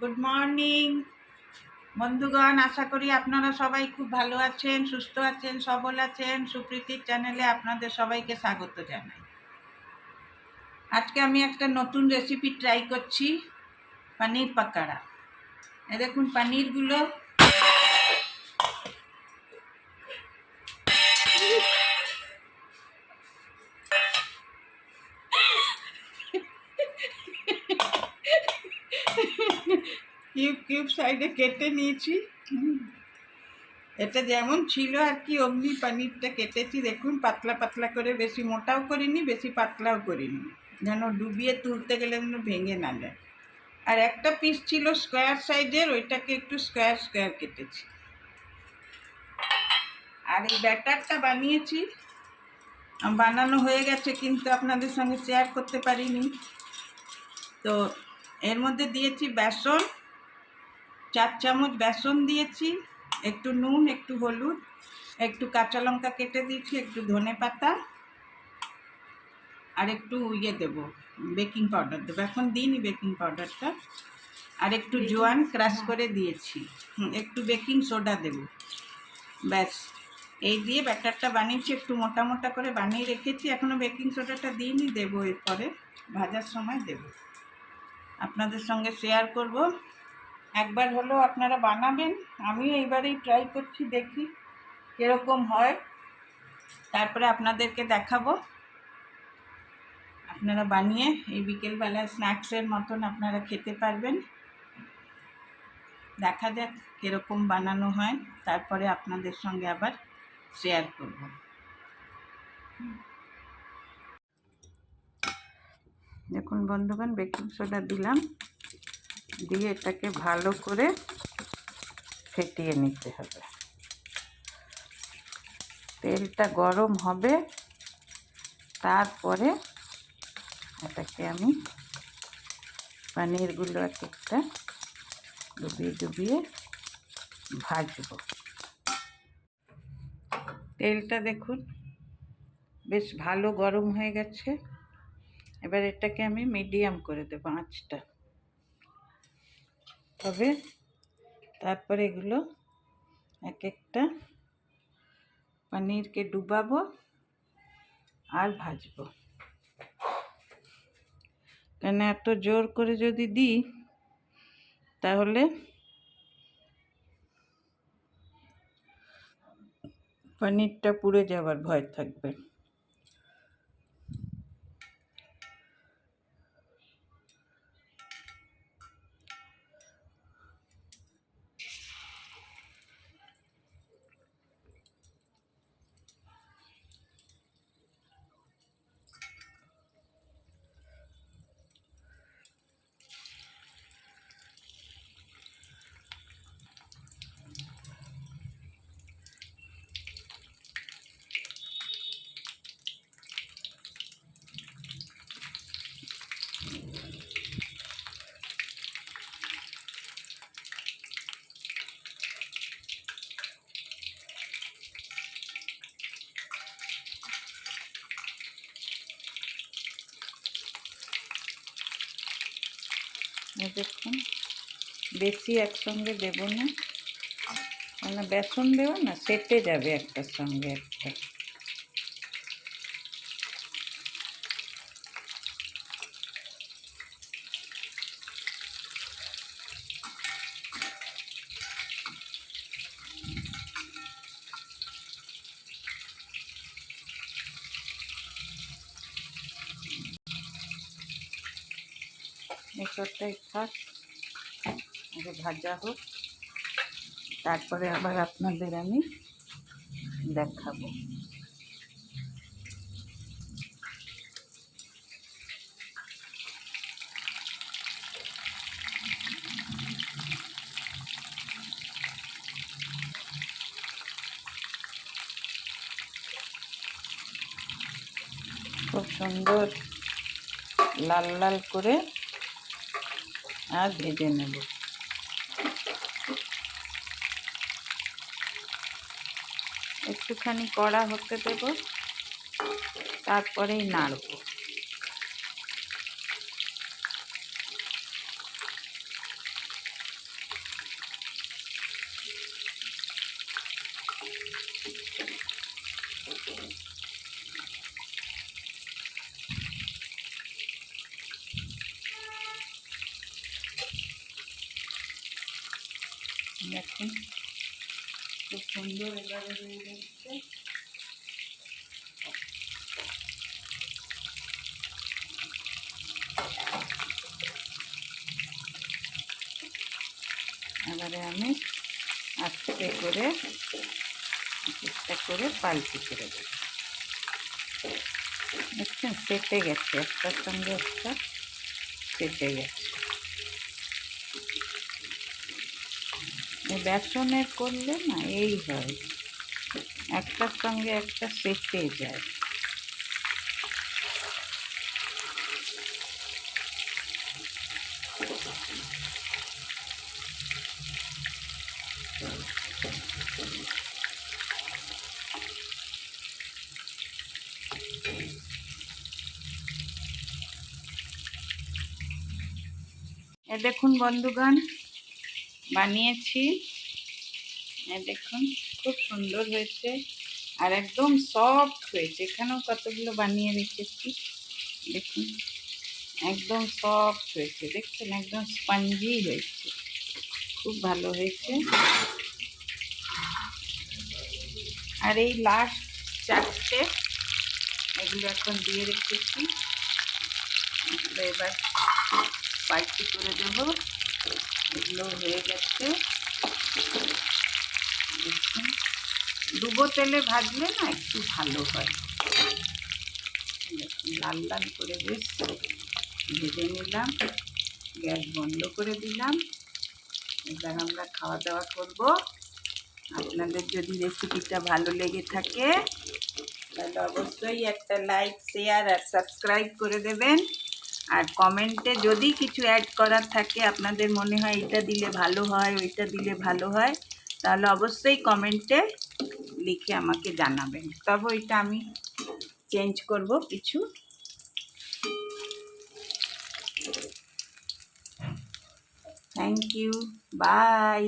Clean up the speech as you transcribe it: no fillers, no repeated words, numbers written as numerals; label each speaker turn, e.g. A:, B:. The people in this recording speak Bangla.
A: গুড মর্নিং বন্ধুগণ, আশা করি আপনারা সবাই খুব ভালো আছেন, সুস্থ আছেন, সবল আছেন। সুপ্রীতির চ্যানেলে আপনাদের সবাইকে স্বাগত জানাই। আজকে আমি একটা নতুন রেসিপি ট্রাই করছি, পনির পাকোড়া। এই দেখুন পনিরগুলো কিউব কিউব সাইডে কেটে নিয়েছি। এটা যেমন ছিল আর কি অমনি পনিরটা কেটেছি। দেখুন পাতলা পাতলা করে, বেশি মোটাও করিনি, বেশি পাতলাও করিনি, যেন ডুবিয়ে তুলতে গেলে যেন ভেঙে না যায়। আর একটা পিস ছিল স্কোয়ার সাইজের, ওইটাকে একটু স্কোয়ার স্কোয়ার কেটেছি। আর এই ব্যাটারটা বানিয়েছি, বানানো হয়ে গেছে কিন্তু আপনাদের সঙ্গে শেয়ার করতে পারিনি। তো এর মধ্যে দিয়েছি বেসন, 4 চামচ বেসন দিয়েছি, একটু নুন, একটু হলুদ, একটু কাঁচা লঙ্কা কেটে দিয়েছি, একটু ধনে পাতা, আর একটু দেবো বেকিং পাউডার দেবো। এখন দিইনি বেকিং পাউডারটা। আর একটু জোয়ান ক্রাশ করে দিয়েছি, একটু বেকিং সোডা দেবো। ব্যাস, এই দিয়ে ব্যাটারটা বানিয়েছি। একটু মোটা মোটা করে বানিয়ে রেখেছি, এখনও বেকিং সোডাটা দিইনি, দেবো এরপরে ভাজার সময় দেব। আপনাদের সঙ্গে শেয়ার করব। একবার হলেও আপনারা বানাবেন, আমি এইবারেই ট্রাই করছি, দেখি কীরকম হয়, তারপরে আপনাদেরকে দেখাবো। আপনারা বানিয়ে এই বিকেলবেলায় স্ন্যাক্সের মতন আপনারা খেতে পারবেন। দেখা যাক কীরকম বানানো হয়, তারপরে আপনাদের সঙ্গে আবার শেয়ার করব। দেখুন বন্ধুগণ, বেকিং সোডা দিলাম, দিয়ে এটাকে ভালো করে ফেটিয়ে নিতে হবে। তেলটা গরম হবে, তারপরে এটাকে আমি পনিরগুলো এক একটা ডুবিয়ে ডুবিয়ে ভাজবো। তেলটা দেখুন বেশ ভালো গরম হয়ে গেছে। এবার এটাকে আমি মিডিয়াম করে দেবো আঁচটা। তবে তারপরে এগুলো এক একটা পনিরকে ডুবাবো আর ভাজবো। কেন এত জোর করে যদি দিই তাহলে পনিরটা পুড়ে যাওয়ার ভয় থাকবে। দেখুন বেশি একসঙ্গে দেব না, মানে বেসন দেব না, সেটে যাবে একটার সঙ্গে একটা। এটাই থাক, আগে ভাজা হোক, তারপরে আবার আপনাদের আমি দেখাবো। খুব সুন্দর লাল লাল করে আর ভেজে নেব। একটুখানি কড়া হতে দেব, তারপরেই নাড়ব। দেখুন খুব সুন্দর এবারে হয়ে যাচ্ছে। এবারে আমি আস্তে করে চেষ্টা করে পাল্টি করে দেব। দেখছেন সেটে গেছে, একটার সঙ্গে একটা সেটে গেছে। বেসনের করলে না এই হয়, একটার সঙ্গে একটা সেটে যায়। এ দেখুন বন্ধুগণ, বানিয়েছি। এ দেখুন খুব সুন্দর হয়েছে আর একদম সফট হয়েছে। এখানেও কতগুলো বানিয়ে রেখেছি, দেখুন একদম সফট হয়েছে। দেখছেন একদম স্পঞ্জি হয়েছে, খুব ভালো হয়েছে। আর এই লাস্ট চারটে এগুলো এখন দিয়ে রেখেছি, এবার পাল্টি করে দেবো। এগুলো হয়ে গেছে। দেখুন ডুবো তেলে ভাজলে না একটু ভালো হয়। দেখুন লাল লাল করে বেশ ভেজে নিলাম, গ্যাস বন্ধ করে দিলাম। এবার আমরা খাওয়া দাওয়া করব। আপনাদের যদি রেসিপিটা ভালো লেগে থাকে তাহলে অবশ্যই একটা লাইক, শেয়ার আর সাবস্ক্রাইব করে দেবেন। আর কমেন্টে যদি কিছু অ্যাড করার থাকে, আপনাদের মনে হয় এটা দিলে ভালো হয়, ওইটা দিলে ভালো হয়, তাহলে অবশ্যই কমেন্টে লিখে আমাকে জানাবেন, তবে ওইটা আমি চেঞ্জ করব কিছু। Thank you, by.